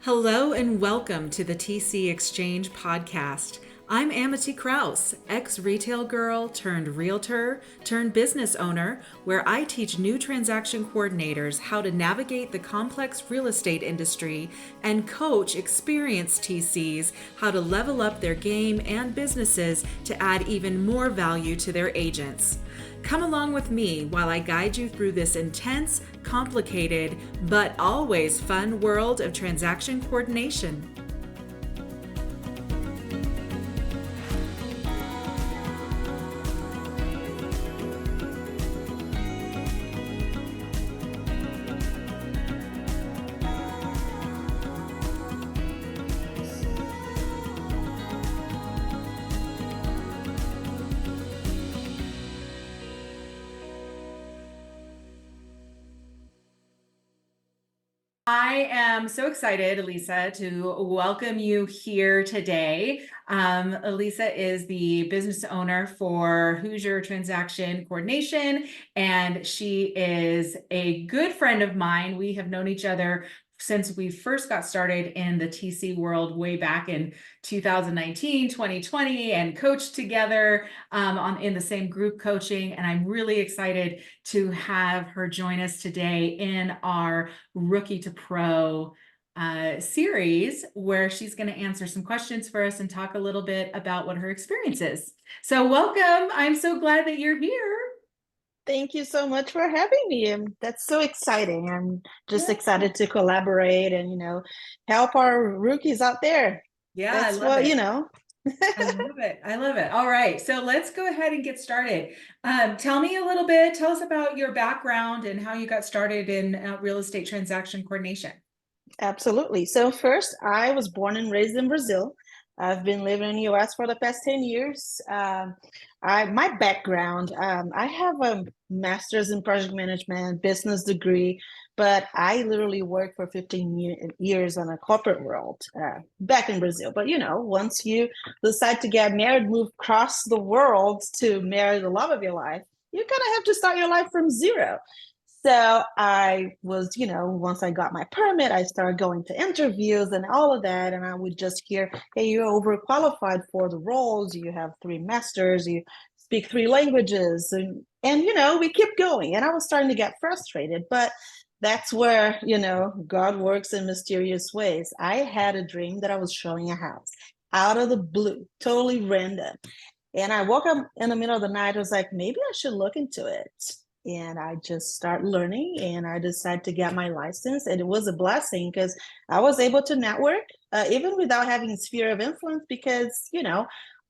Hello and welcome to the TC Exchange podcast. I'm Amity Krause, ex-retail girl turned realtor turned business owner, where I teach new transaction coordinators how to navigate the complex real estate industry and coach experienced TCs how to level up their game and businesses to add even more value to their agents. Come along with me while I guide you through this intense, complicated, but always fun world of transaction coordination. I am so excited, Elisa, to welcome you here today. Elisa is the business owner for Hoosier Transaction Coordination, and she is a good friend of mine. We have known each other since we first got started in the TC world way back in 2019, 2020, and coached together in the same group coaching. And I'm really excited to have her join us today in our Rookie to Pro series, where she's going to answer some questions for us and talk a little bit about what her experience is. So welcome. I'm so glad that you're here. Thank you so much for having me. That's so exciting. I'm just excited to collaborate and, help our rookies out there. Yeah, I That's love what, it. I love it. I love it. All right. So let's go ahead and get started. Tell me a little bit, tell us about your background and how you got started in real estate transaction coordination. Absolutely. So first, I was born and raised in Brazil. I've been living in the US for the past 10 years. My background, I have a master's in project management, business degree, but I literally worked for 15 years on a corporate world back in Brazil. But once you decide to get married, move across the world to marry the love of your life, you kind of have to start your life from zero. So I was, once I got my permit, I started going to interviews and all of that. And I would just hear, hey, you're overqualified for the roles. You have 3 masters, you speak 3 languages. And we kept going. And I was starting to get frustrated. But that's where, God works in mysterious ways. I had a dream that I was showing a house out of the blue, totally random. And I woke up in the middle of the night. I was like, maybe I should look into it. And I just start learning and I decided to get my license. And it was a blessing because I was able to network even without having a sphere of influence because,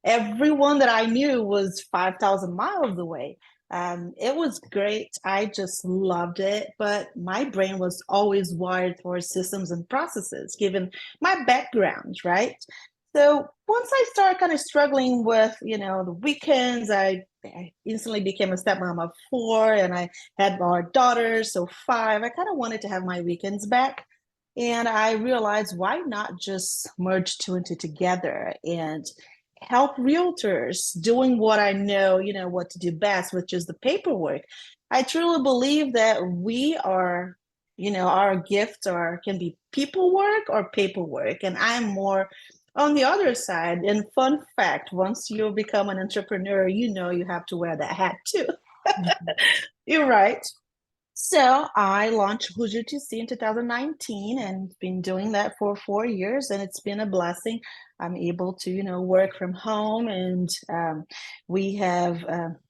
everyone that I knew was 5,000 miles away. It was great. I just loved it. But my brain was always wired towards systems and processes, given my background, right? So once I started kind of struggling with, the weekends, I instantly became a stepmom of 4 and I had our daughters, so 5. I kind of wanted to have my weekends back. And I realized why not just merge two into together and help realtors doing what I know, what to do best, which is the paperwork. I truly believe that we are, our gifts can be people work or paperwork. And I'm more on the other side. And fun fact, once you become an entrepreneur, you have to wear that hat too. You're right. So I launched Hoosier TC in 2019 and been doing that for 4 years, and it's been a blessing. I'm able to, work from home, and we have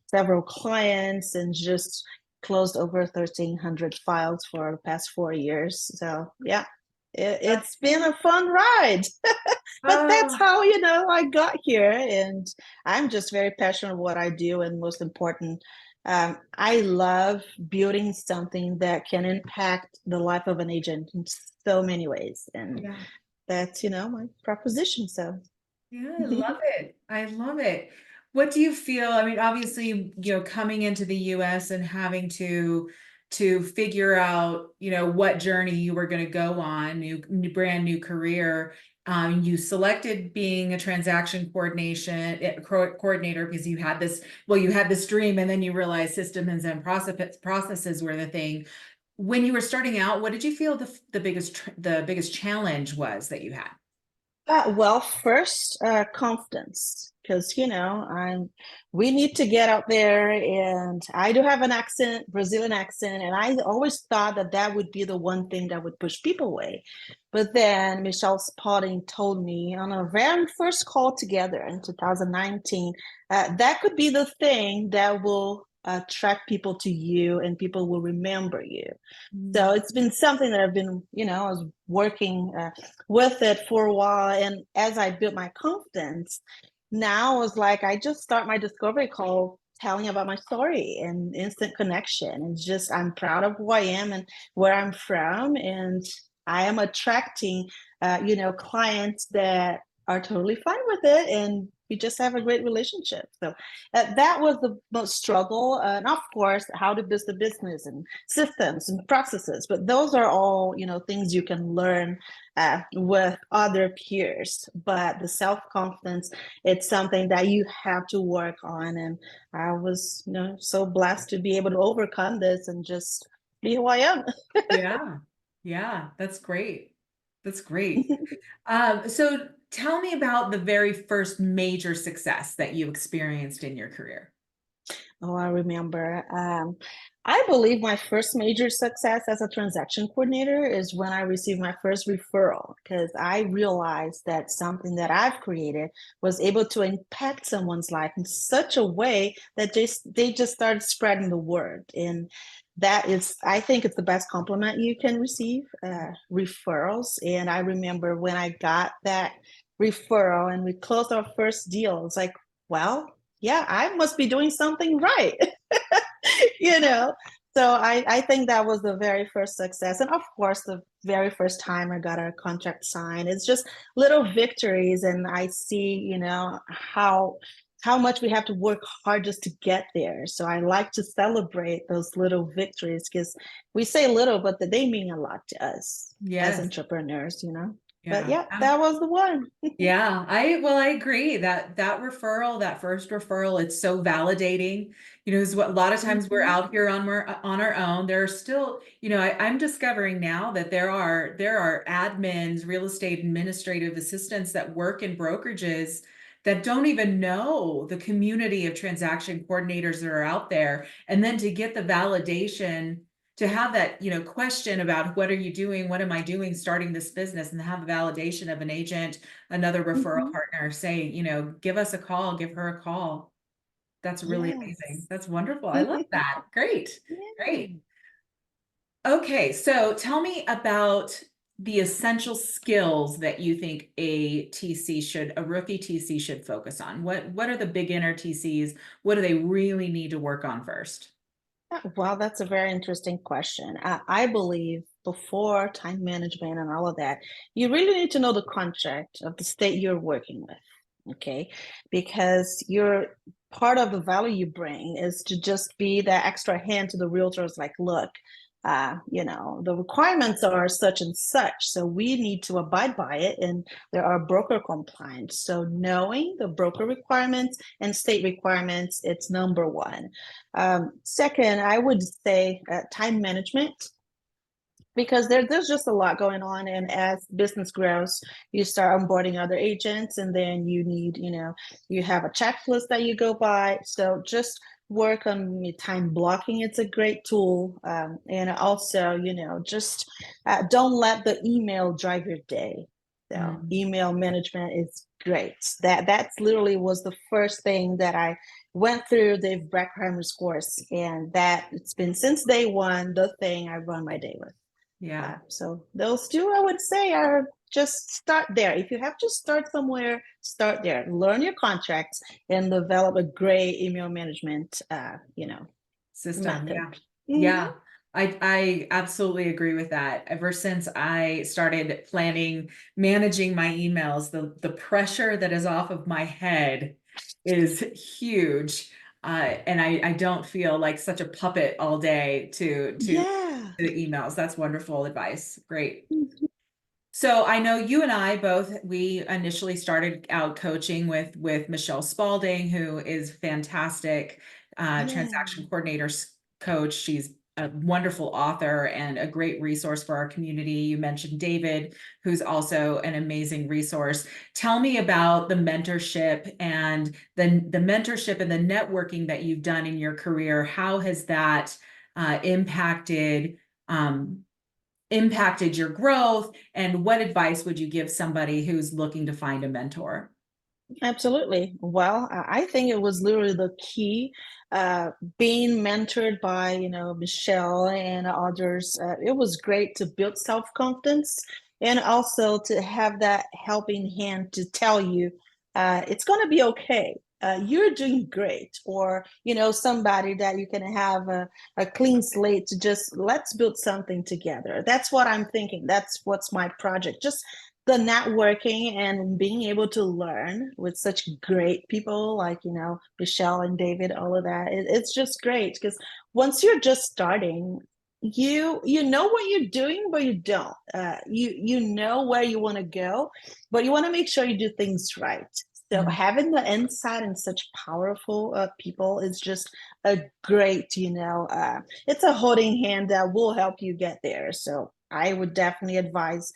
several clients and just closed over 1,300 files for the past 4 years. So yeah, it's been a fun ride. But that's Oh, how, I got here, and I'm just very passionate what I do, and most important, I love building something that can impact the life of an agent in so many ways. And yeah. that's, my proposition. So Yeah, I love it. I love it. What do you feel? I mean, obviously, coming into the US and having to figure out, what journey you were going to go on, brand new career. You selected being a transaction coordinator because you had this dream, and then you realized systems and processes were the thing. When you were starting out, what did you feel the biggest challenge was that you had? Well, first, confidence, because we need to get out there, and I do have an accent, Brazilian accent, and I always thought that that would be the one thing that would push people away. But then Michelle Spalding told me on our very first call together in 2019, that could be the thing that will attract people to you, and people will remember you. So Mm. it's been something that I've been, I was working with it for a while. And as I built my confidence, now it was like I just start my discovery call telling about my story and instant connection. It's just, I'm proud of who I am and where I'm from. And I am attracting, clients that are totally fine with it. And we just have a great relationship. So that was the most struggle. And of course, how to build the business and systems and processes, but those are all things you can learn with other peers. But the self-confidence, it's something that you have to work on, and I was so blessed to be able to overcome this and just be who I am. Yeah. Yeah, that's great. That's great. So tell me about the very first major success that you experienced in your career. Oh, I remember. I believe my first major success as a transaction coordinator is when I received my first referral, because I realized that something that I've created was able to impact someone's life in such a way that they just started spreading the word. And that is, I think it's the best compliment you can receive, referrals. And I remember when I got that referral and we closed our first deal, it's like, well, yeah, I must be doing something right. you know. So I think that was the very first success. And of course, the very first time I got a contract signed, it's just little victories. And I see, how much we have to work hard just to get there. So I like to celebrate those little victories because we say little, but they mean a lot to us as Yes. entrepreneurs. But Yeah. yeah, that was the one. Yeah, I agree that that referral, that first referral, it's so validating. Is what a lot of times we're Mhm. out here on our own. There are still, I'm discovering now that there are admins, real estate administrative assistants that work in brokerages that don't even know the community of transaction coordinators that are out there. And then to get the validation to have that, question about what are you doing? What am I doing starting this business and have the validation of an agent, another referral Mhm. partner say, give us a call, give her a call. That's really amazing. Yes. That's wonderful. I love that. Great. Great. Yeah. Okay, so tell me about the essential skills that you think a rookie TC should focus on. What are the beginner TCs? What do they really need to work on first? Well, that's a very interesting question. I believe before time management and all of that, you really need to know the contract of the state you're working with. Okay. Because you're part of the value you bring is to just be that extra hand to the realtors, like, look, the requirements are such and such. So we need to abide by it. And there are broker compliance. So knowing the broker requirements and state requirements, it's number one. Second, I would say time management, because there's just a lot going on. And as business grows, you start onboarding other agents, and then you have a checklist that you go by. So just work on time blocking. It's a great tool. And also, just don't let the email drive your day. So Mm, email management is great. That's literally was the first thing that I went through Dave Breckheimer's course, and that it's been since day one the thing I run my day with. yeah. So those two, I would say, are just start there. If you have to start somewhere, start there. Learn your contracts and develop a great email management, System. method. Yeah. Mhm. Yeah. I absolutely agree with that. Ever since I started managing my emails, the pressure that is off of my head is huge. And I don't feel like such a puppet all day to Yeah. the emails. That's wonderful advice. Great. Mhm. So I know you and I both, we initially started out coaching with Michelle Spalding, who is fantastic Yeah. transaction coordinator coach. She's a wonderful author and a great resource for our community. You mentioned David, who's also an amazing resource. Tell me about the mentorship and the mentorship and the networking that you've done in your career. How has that impacted your growth, and what advice would you give somebody who's looking to find a mentor? Absolutely. Well, I think it was literally the key. Being mentored by, Michelle and others, it was great to build self-confidence and also to have that helping hand to tell you it's going to be okay. You're doing great, or somebody that you can have a clean slate to just let's build something together. That's what I'm thinking. That's what's my project. Just the networking and being able to learn with such great people like Michelle and David, all of that, it's just great because once you're just starting, you know what you're doing, but you don't. You know where you want to go, but you want to make sure you do things right. So Mhm. having the insight in such powerful people is just a great, it's a holding hand that will help you get there. So I would definitely advise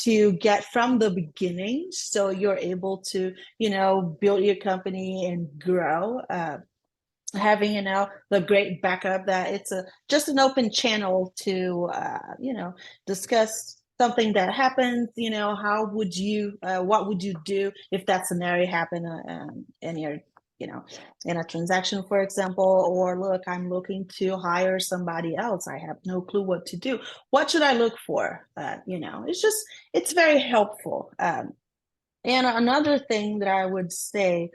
to get from the beginning so you're able to build your company and grow, having the great backup that it's a just an open channel to discuss something that happens. How would you what would you do if that scenario happened in your you know in a transaction, for example, or look, I'm looking to hire somebody else, I have no clue what to do, what should I look for? It's very helpful. And another thing that I would say,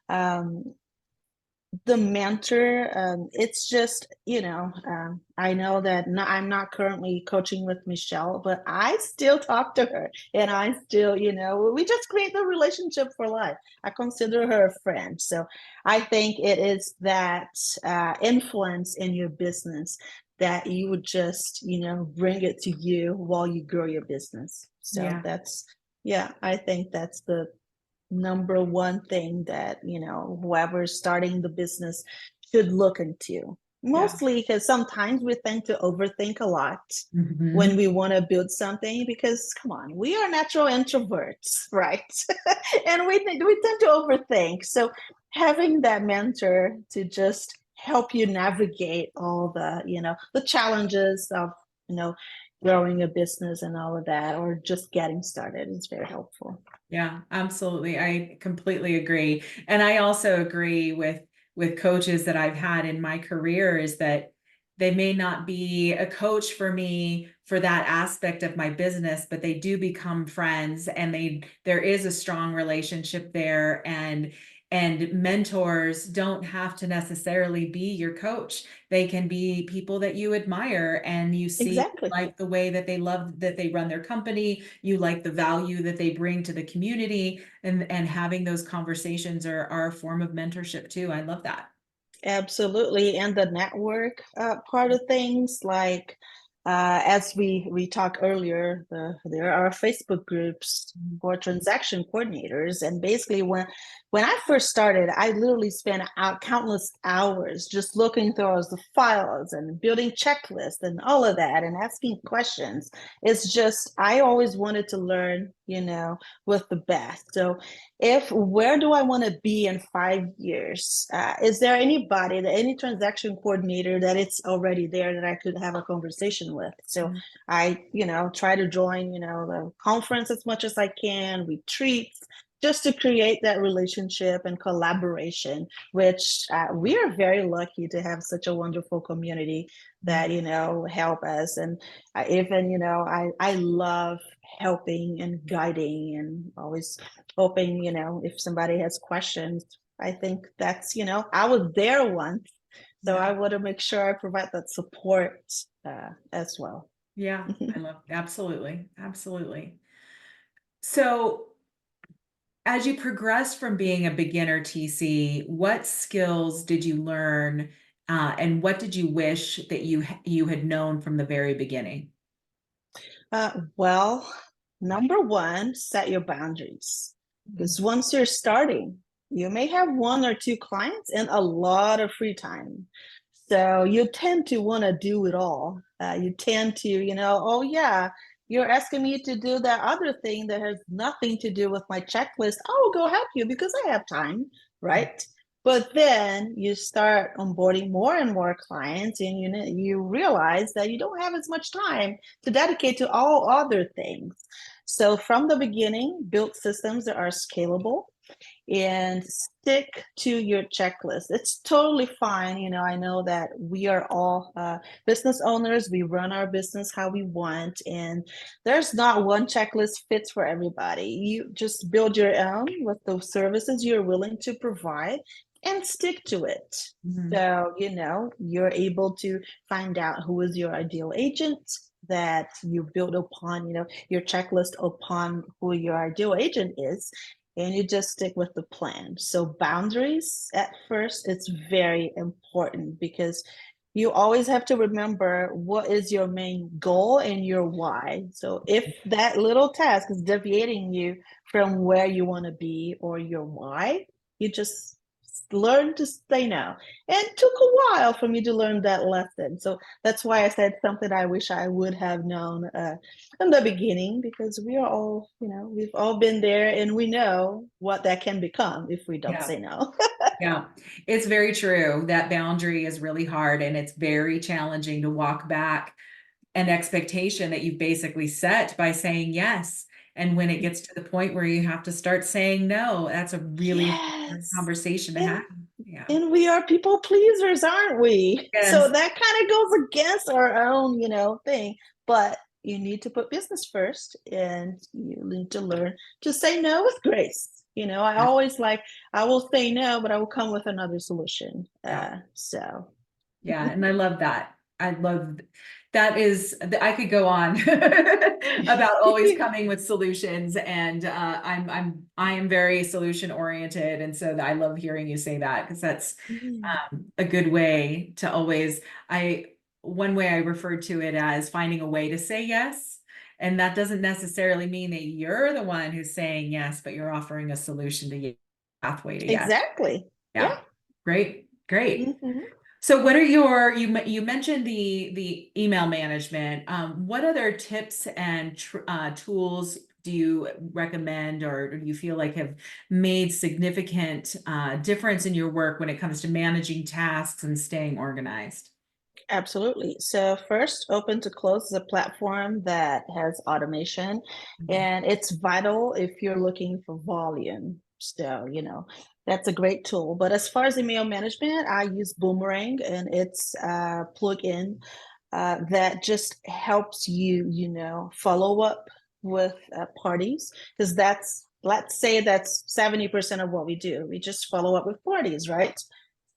um, the mentor, it's just I know that I'm not currently coaching with Michelle, but I still talk to her, and I still we just create the relationship for life. I consider her a friend. So I think it is that influence in your business that you would just bring it to you while you grow your business. So Yeah, that's, yeah, I think that's the number one thing that whoever's starting the business should look into, yeah. mostly because sometimes we tend to overthink a lot when Mhm. we want to build something, because come on, we are natural introverts, right? And we tend to overthink. So having that mentor to just help you navigate all the challenges of you know growing a business and all of that, or just getting started, is very helpful. Yeah, absolutely. I completely agree. And I also agree with coaches that I've had in my career is that they may not be a coach for me for that aspect of my business, but they do become friends, and there is a strong relationship there, and mentors don't have to necessarily be your coach. They can be people that you admire and you see Exactly. like the way that they run their company, you like the value that they bring to the community, and having those conversations are a form of mentorship too. I love that. Absolutely. And the network part of things, like as we talked earlier, there are Facebook groups for transaction coordinators. And basically, when I first started, I literally spent out countless hours just looking through the files and building checklists and all of that and asking questions. It's just I always wanted to learn, with the best. So if where do I want to be in 5 years? Is there anybody, any transaction coordinator that it's already there that I could have a conversation with? So I, try to join, the conference as much as I can, retreats, just to create that relationship and collaboration, which we are very lucky to have such a wonderful community that, help us. And even, I love helping and guiding and always hoping, if somebody has questions. I think that's, I was there once, so Yeah. I want to make sure I provide that support as well. Yeah. I love, absolutely. Absolutely. So as you progressed from being a beginner TC, what skills did you learn, and what did you wish that you had known from the very beginning? Well, number one, set your boundaries. Because once you're starting, you may have one or two clients and a lot of free time. So you tend to want to do it all. You tend to, oh yeah, you're asking me to do that other thing that has nothing to do with my checklist. I'll go help you because I have time, right? But then you start onboarding more and more clients, and you realize that you don't have as much time to dedicate to all other things. So from the beginning, build systems that are scalable and stick to your checklist. It's totally fine. I know that we are all business owners. We run our business how we want, and there's not one checklist fits for everybody. You just build your own with those services you're willing to provide and stick to it. Mhm. So, you're able to find out who is your ideal agent that you build upon, your checklist upon who your ideal agent is, and you just stick with the plan. So boundaries at first, it's very important because you always have to remember what is your main goal and your why. So if that little task is deviating you from where you want to be or your why, you just learn to say no. And it took a while for me to learn that lesson. So that's why I said something I wish I would have known in the beginning, because we are all, we've all been there and we know what that can become if we don't Yeah. say no. Yeah, it's very true. That boundary is really hard and it's very challenging to walk back an expectation that you've basically set by saying yes. And when it gets to the point where you have to start saying no, that's a really hard Yes. conversation to And have. Yeah. and we are people pleasers, aren't we? So Yes. that kind of goes against our own, thing. But you need to put business first, and you need to learn to say no with grace. I Yeah. always I will say no, but I will come with another solution. Yeah. So Yeah, and I love that. I love that is I could go on about always coming with solutions and I am very solution oriented and so I love hearing you say that because that's Mhm. a good way to always I one way I referred to it as finding a way to say yes. And that doesn't necessarily mean that you're the one who's saying yes, but you're offering a solution to pathway to yes. Exactly. Yeah. Yeah. Great. Great. Mhm. So what are you mentioned the email management. What other tips and tools do you recommend or do you feel like have made significant difference in your work when it comes to managing tasks and staying organized? Absolutely. So first, Open to Close is a platform that has automation, Mhm. and it's vital if you're looking for volume. So, that's a great tool. But as far as email management, I use Boomerang, and it's a plugin that just helps you, follow up with parties, because let's say that's 70% of what we do. We just follow up with parties, right?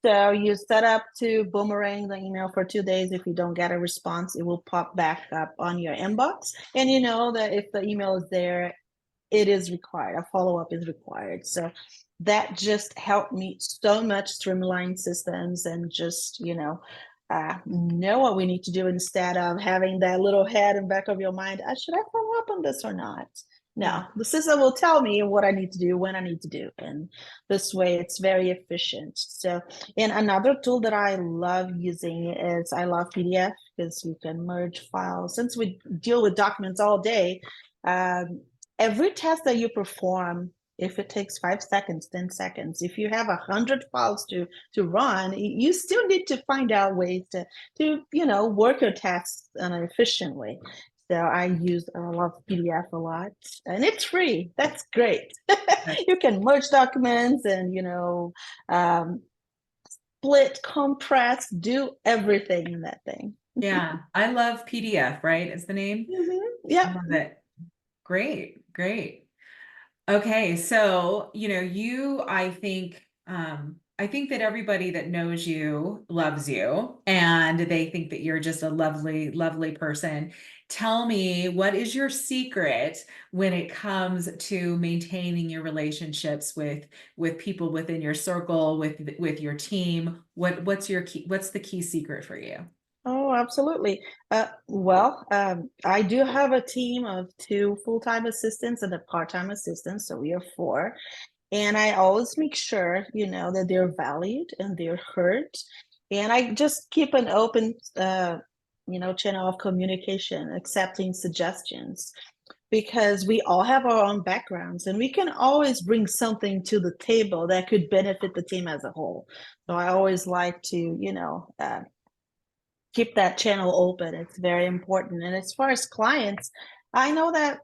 So you set up to boomerang the email for 2 days. If you don't get a response, it will pop back up on your inbox. And you know that if the email is there, it is required. A follow up is required. So that just helped me so much streamline systems and just, know what we need to do instead of having that little head in back of your mind. Should I follow up on this or not? Yeah. No, the system will tell me what I need to do, when I need to do. And this way it's very efficient. So, and another tool that I love using is I love PDF because you can merge files. Since we deal with documents all day, um, every task that you perform, if it takes 5 seconds, 10 seconds, if you have 100 files to run, you still need to find out ways to work your tasks in an efficient way. So I use a lot of PDF a lot, and it's free. That's great. You can merge documents and um, split, compress, do everything in that thing. Yeah, I love PDF, right? Is the name? I Yep. love it. Great, great. Okay, so I think that everybody that knows you loves you and they think that you're just a lovely, lovely person. Tell me, what is your secret when it comes to maintaining your relationships with people within your circle, with your team? What's the key secret for you? Oh, absolutely. Well, I do have a team of two full-time assistants and a part-time assistant, so we are four. And I always make sure, that they're valued and they're heard. And I just keep an open, channel of communication, accepting suggestions, because we all have our own backgrounds and we can always bring something to the table that could benefit the team as a whole. So I always like to, keep that channel open. It's very important. And as far as clients, I know that,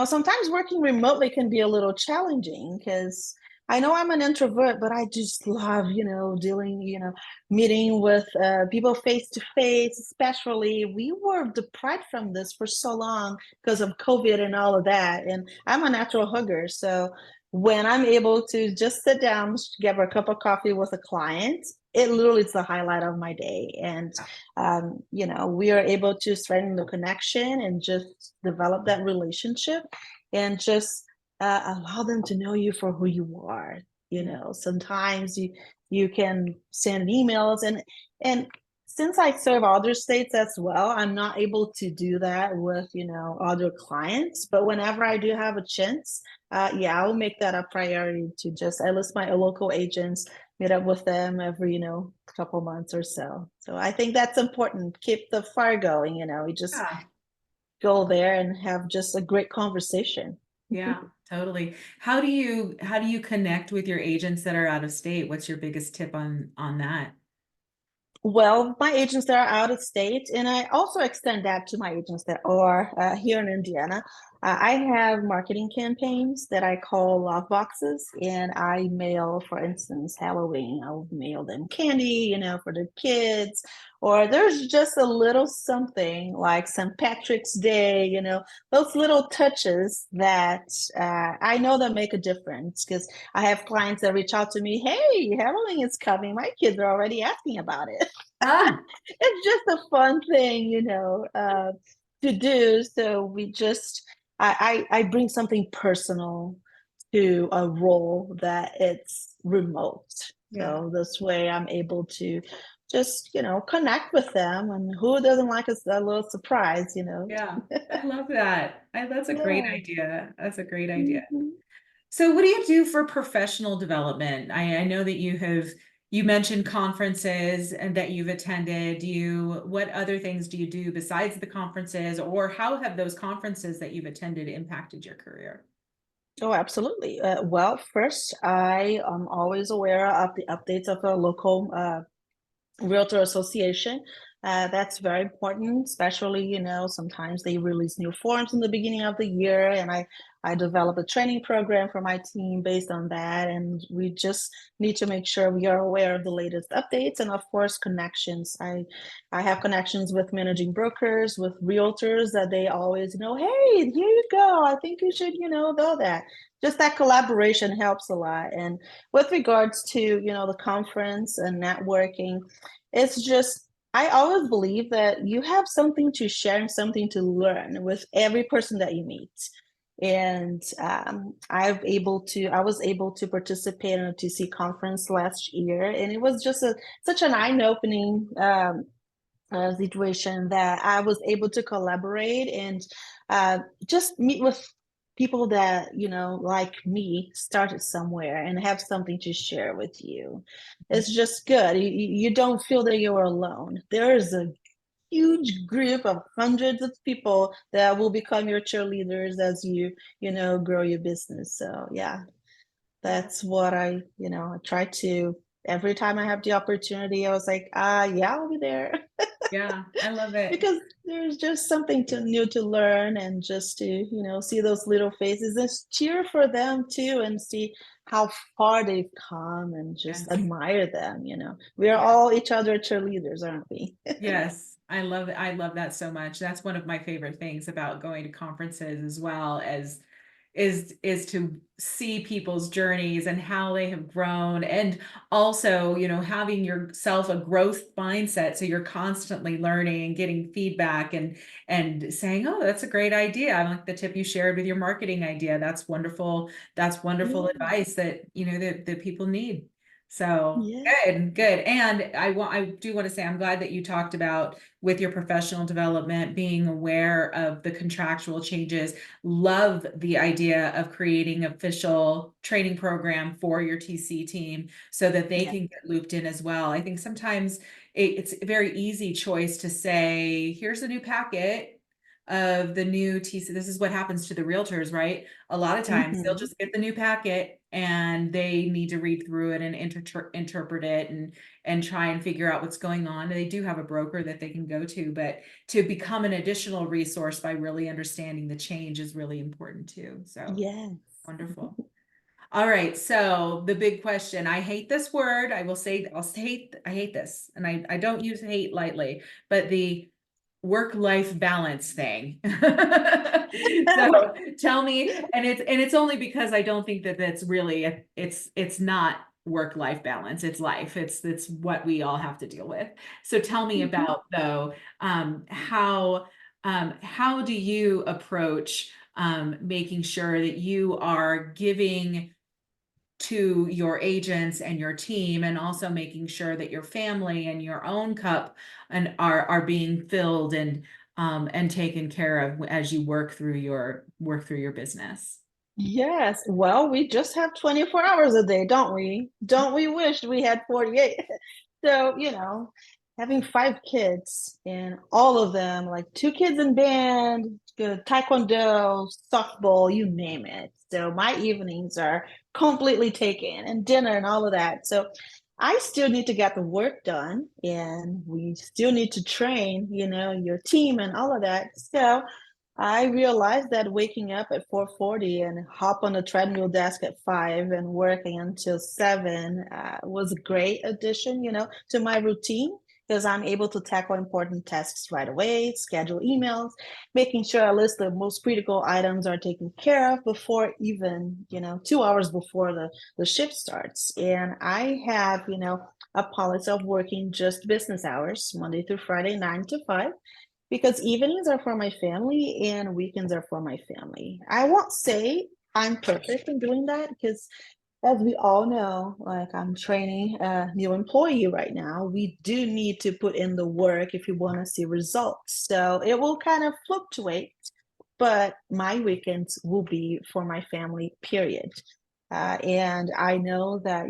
sometimes working remotely can be a little challenging because I know I'm an introvert, but I just love, dealing, meeting with people face to face, especially. We were deprived from this for so long because of COVID and all of that. And I'm a natural hugger. So when I'm able to just sit down, get a cup of coffee with a client, it literally is the highlight of my day. And we are able to strengthen the connection and just develop that relationship and just allow them to know you for who you are. Sometimes you can send emails, and since I serve other states as well, I'm not able to do that with other clients. But whenever I do have a chance, yeah, I'll make that a priority to just I list my local agents, meet up with them every couple months or so. So I think that's important. Keep the fire going. We just Yeah. go there and have just a great conversation. Yeah, totally. How do you connect with your agents that are out of state? What's your biggest tip on that? Well, my agents that are out of state, and I also extend that to my agents that are here in Indiana. I have marketing campaigns that I call love boxes, and I mail, for instance, Halloween. I'll mail them candy, for the kids, or there's just a little something like St. Patrick's Day, those little touches that I know that make a difference because I have clients that reach out to me, hey, Halloween is coming. My kids are already asking about it. Ah, It's just a fun thing, to do. So I bring something personal to a role that it's remote. yeah. So this way I'm able to just, connect with them, and who doesn't like a little surprise. Yeah. I love that. That's a great Yeah. idea. That's a great idea. Mhm. So what do you do for professional development? I know that you mentioned conferences and that you've attended. What other things do you do besides the conferences, or how have those conferences that you've attended impacted your career? Oh, absolutely. Well, first, I am always aware of the updates of the local Realtor Association. That's very important, especially, sometimes they release new forms in the beginning of the year, and I develop a training program for my team based on that. And we just need to make sure we are aware of the latest updates and, of course, connections. I have connections with managing brokers, with realtors that they always know, hey, here you go. I think you should, know that. Just that collaboration helps a lot. And with regards to, the conference and networking, it's just, I always believe that you have something to share and something to learn with every person that you meet. And I was able to participate in a TC conference last year, and it was just such an eye-opening situation that I was able to collaborate and just meet with people that, like me, started somewhere and have something to share with you. It's just good. You don't feel that you're alone. There is a huge group of hundreds of people that will become your cheerleaders as you grow your business. So yeah, Yeah. that's what I try to, every time I have the opportunity, I was like, yeah, I'll be there. Yeah, I love it. Because there's just something new to learn, and just to see those little faces and cheer for them too, and see how far they've come, and just Yes. admire them. We are Yeah. all each other cheerleaders, aren't we? Yes, I love it. I love that so much. That's one of my favorite things about going to conferences as well as is to see people's journeys and how they have grown, and also, having yourself a growth mindset so you're constantly learning and getting feedback and saying, "Oh, that's a great idea. I like the tip you shared with your marketing idea. That's wonderful. That's wonderful Yeah. advice that, that people need." So Yeah. good, good. And I do want to say, I'm glad that you talked about with your professional development, being aware of the contractual changes. Love the idea of creating official training program for your TC team so that they Yeah. can get looped in as well. I think sometimes it's a very easy choice to say, here's a new packet of the new TC. This is what happens to the realtors, right? A lot of times they'll Hmm. just get the new packet and they need to read through it and interpret it and try and figure out what's going on. And they do have a broker that they can go to, but to become an additional resource by really understanding the change is really important too. So Yes. wonderful. All right, so the big question. I hate this word. I will say I hate this, and I don't use hate lightly, but the work-life balance thing. So tell me, and it's only because I don't think that that's really it's not work-life balance. It's life. It's what we all have to deal with. So tell me about though, how do you approach making sure that you are giving to your agents and your team, and also making sure that your family and your own cup and are being filled and taken care of as you work through your business. Yes. Well, we just have 24 hours a day, don't we? Don't we wish we had 48? So, having five kids and all of them, like two kids in band, good taekwondo, softball, you name it. So my evenings are completely taken and dinner and all of that. So I still need to get the work done and we still need to train, your team and all of that. So I realized that waking up at 4:40 and hop on the treadmill desk at 5 and working until 7 was a great addition, to my routine because I'm able to tackle important tasks right away, schedule emails, making sure a list of most critical items are taken care of before even, 2 hours before the shift starts. And I have, a policy of working just business hours, Monday through Friday, 9 to 5 because evenings are for my family and weekends are for my family. I won't say I'm perfect in doing that because, as we all know, like I'm training a new employee right now. We do need to put in the work if you want to see results. So it will kind of fluctuate, but my weekends will be for my family, period. And I know that,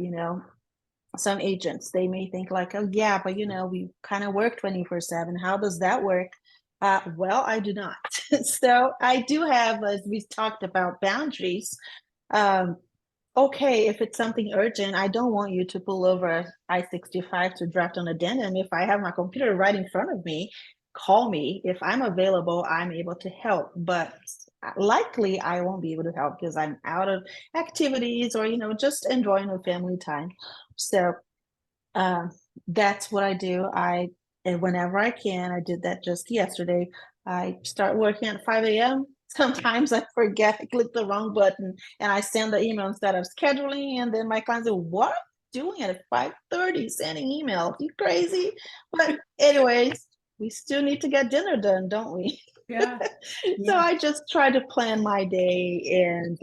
some agents they may think like, oh yeah, but we kind of work 24/7. How does that work? Well, I do not. So I do have, as we talked about, boundaries. um, okay, if it's something urgent, I don't want you to pull over I-65 to draft an addendum. If I have my computer right in front of me, call me. If I'm available, I'm able to help, but likely I won't be able to help because I'm out of activities or just enjoying the family time. So uh, that's what I do. And whenever I can, I did that just yesterday. I start working at 5 a.m. Sometimes I forget, I click the wrong button, and I send the email instead of scheduling. And then my clients say, "What are you doing at 5:30 sending emails? You crazy?" But anyways, we still need to get dinner done, don't we? Yeah. So Yeah. I just try to plan my day and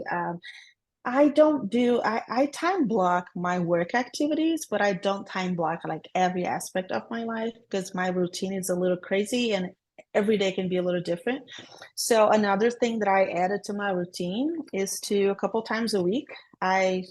I don't do I time block my work activities, but I don't time block like every aspect of my life because my routine is a little crazy and every day can be a little different. So another thing that I added to my routine is to a couple times a week, I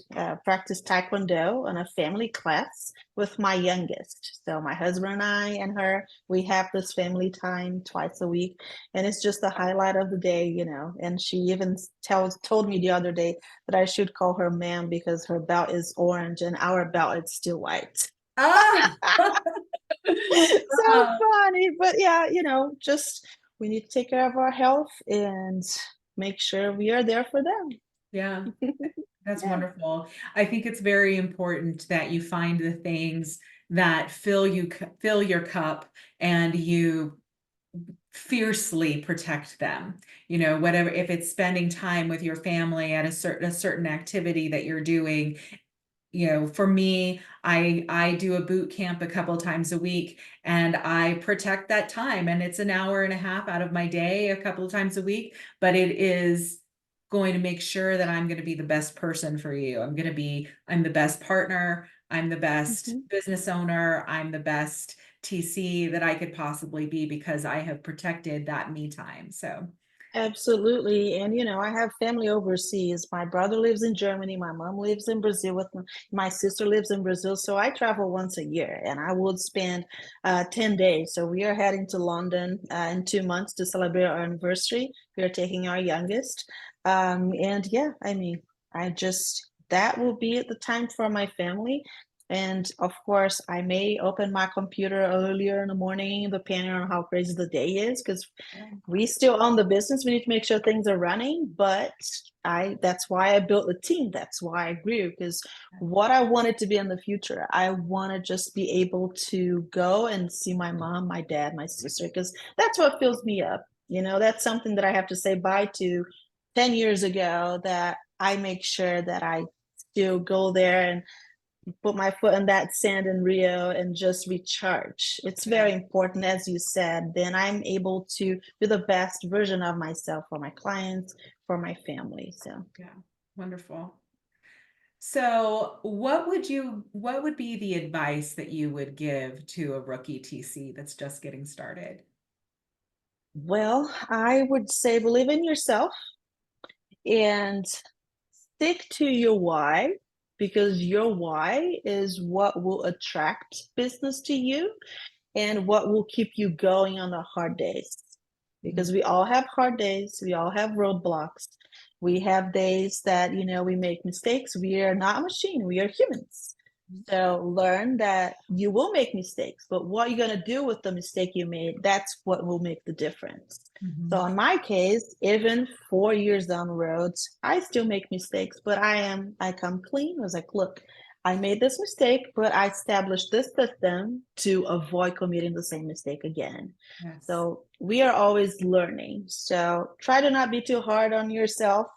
practice Taekwondo in a family class with my youngest. So my husband and I and her, we have this family time twice a week, and it's just the highlight of the day, And she even told me the other day that I should call her ma'am because her belt is orange and our belt is still white. Ah, So ah, funny, but yeah, just we need to take care of our health and make sure we are there for them. yeah. That's Yeah. wonderful. I think it's very important that you find the things that fill your cup and you fiercely protect them. Whatever, if it's spending time with your family at a certain activity that you're doing. For me, I do a boot camp a couple times a week and I protect that time, and it's an hour and a half out of my day a couple of times a week, but it is going to make sure that I'm going to be the best person for you. I'm the best partner. I'm the best Mhm. business owner. I'm the best TC that I could possibly be because I have protected that me time. So, Absolutely. And, I have family overseas. My brother lives in Germany. My mom lives in Brazil my sister lives in Brazil. So I travel once a year and I would spend 10 days. So we are heading to London in 2 months to celebrate our anniversary. We are taking our youngest. And yeah, I mean, that will be the time for my family. And of course, I may open my computer earlier in the morning, depending on how crazy the day is, because yeah, we still own the business. We need to make sure things are running, but that's why I built a team. That's why I grew, because what I wanted to be in the future, I want to just be able to go and see my mom, my dad, my sister, because that's what fills me up. That's something that I have to say bye to 10 years ago, that I make sure that I still go there and put my foot in that sand in Rio and just recharge. It's yeah, very important, as you said. Then I'm able to be the best version of myself for my clients, for my family. So, yeah. Wonderful. So, what would be the advice that you would give to a rookie TC that's just getting started? well, I would say believe in yourself and stick to your why, because your why is what will attract business to you and what will keep you going on the hard days. Mhm. Because we all have hard days, we all have roadblocks. We have days that, we make mistakes. We are not a machine, we are humans. So learn that you will make mistakes, but what you're going to do with the mistake you made, that's what will make the difference. So Mhm. in my case, even 4 years down the road, I still make mistakes, but I come clean. I was like, look, I made this mistake, but I established this system to avoid committing the same mistake again. Yes. So we are always learning. So try to not be too hard on yourself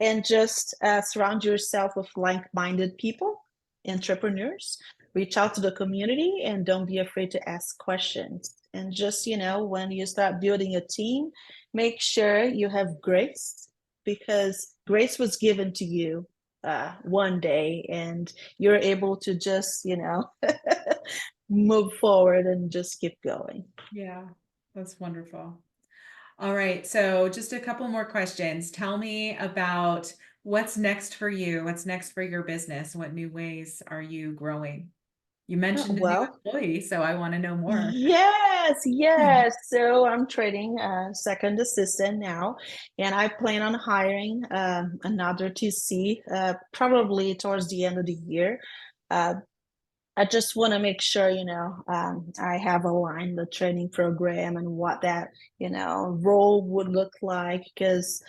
and just surround yourself with like-minded people, entrepreneurs. Reach out to the community and don't be afraid to ask questions. And just, when you start building a team, make sure you have grace, because grace was given to you one day and you're able to just, move forward and just keep going. Yeah, that's wonderful. All right, so just a couple more questions. Tell me about what's next for you. What's next for your business? What new ways are you growing? You mentioned a new Well, employee, so I want to know more. yes, yes. So I'm training a second assistant now, and I plan on hiring another TC probably towards the end of the year. Uh, I just want to make sure, I have aligned the training program and what that, role would look like, because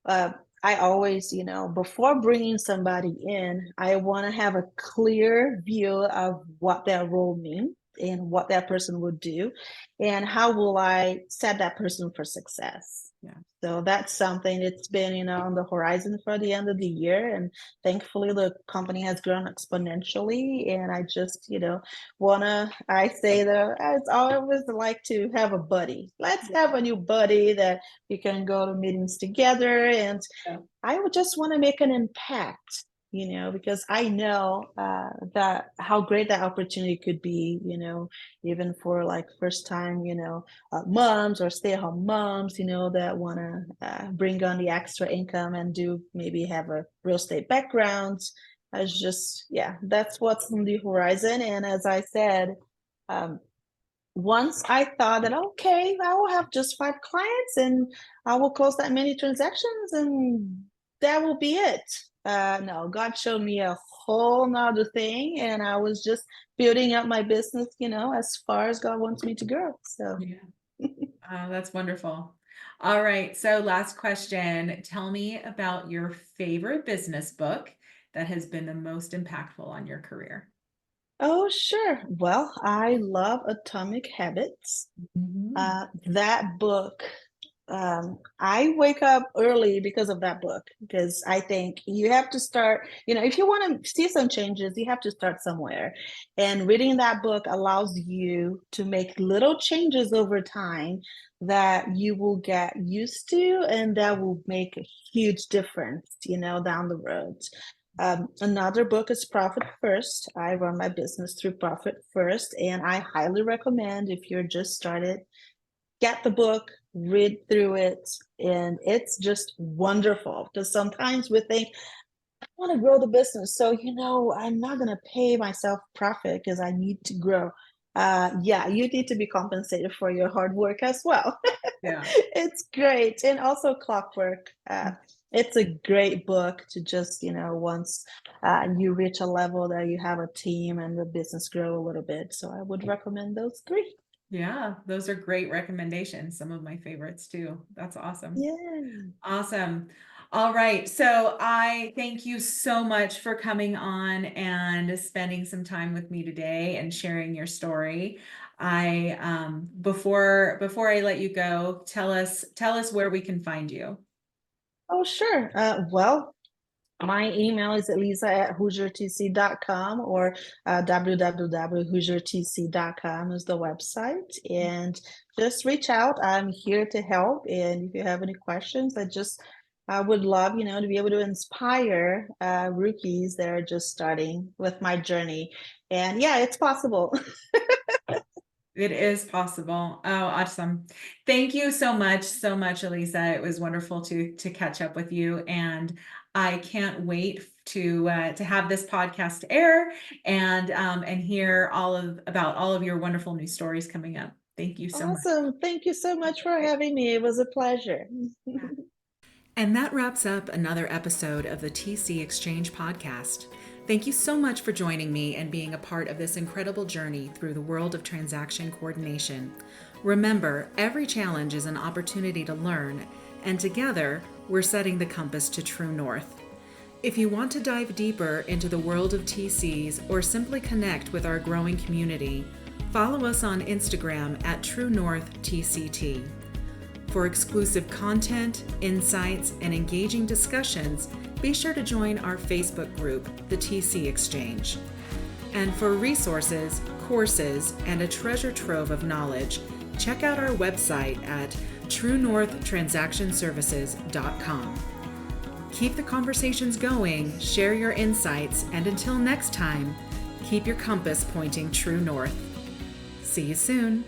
uh, I always, before bringing somebody in, I want to have a clear view of what that role means and what that person would do, and how will I set that person for success. Yeah. So that's something that's been, on the horizon for the end of the year. And thankfully, the company has grown exponentially. And I just, I say that it's always like to have a buddy. Let's have a new buddy that we can go to meetings together. And Yeah. I would just want to make an impact, because I know that how great that opportunity could be, even for like first time, moms or stay at home moms, that want to bring on the extra income and do maybe have a real estate background. As just, yeah, that's what's on the horizon. And as I said, um, once I thought that, okay, I will have just 5 clients and I will close that many transactions and that will be it. No, God showed me a whole nother thing, and I was just building up my business, as far as God wants me to go. So, Yeah. That's wonderful. All right, so last question. Tell me about your favorite business book that has been the most impactful on your career. oh, sure. Well, I love Atomic Habits. Mhm. That book, I wake up early because of that book, because I think you have to start, if you want to see some changes, you have to start somewhere. And reading that book allows you to make little changes over time that you will get used to and that will make a huge difference, down the road. Another book is Profit First. I run my business through Profit First, and I highly recommend if you're just started, get the book, read through it, and it's just wonderful. Because sometimes we think, I want to grow the business, so I'm not going to pay myself profit because I need to grow. Yeah, you need to be compensated for your hard work as well. Yeah. It's great. And also Clockwork. It's a great book to just, once you reach a level that you have a team and the business grow a little bit. So I would recommend those three. Yeah, those are great recommendations. Some of my favorites too. That's awesome. Yeah. Awesome. All right. So I thank you so much for coming on and spending some time with me today and sharing your story. I before I let you go, tell us where we can find you. Oh, sure. Well, my email is elisa@hoosiertc.com, or www.hoosiertc.com is the website. And just reach out. I'm here to help. And if you have any questions, I would love, to be able to inspire rookies that are just starting with my journey. And yeah, it's possible. It is possible. Oh, awesome. Thank you so much, Elisa. It was wonderful to catch up with you. And I can't wait to have this podcast air and hear about all of your wonderful new stories coming up. Thank you so much. Awesome. Thank you so much for having me. It was a pleasure. And that wraps up another episode of the TC Exchange podcast. Thank you so much for joining me and being a part of this incredible journey through the world of transaction coordination. Remember, every challenge is an opportunity to learn, and together, we're setting the compass to true north. If you want to dive deeper into the world of TCs or simply connect with our growing community, follow us on Instagram at TrueNorthTCT. For exclusive content, insights, and engaging discussions, be sure to join our Facebook group, the TC Exchange. And for resources, courses, and a treasure trove of knowledge, check out our website at truenorthtransactionservices.com. Keep the conversations going, share your insights, and until next time, keep your compass pointing true north. See you soon.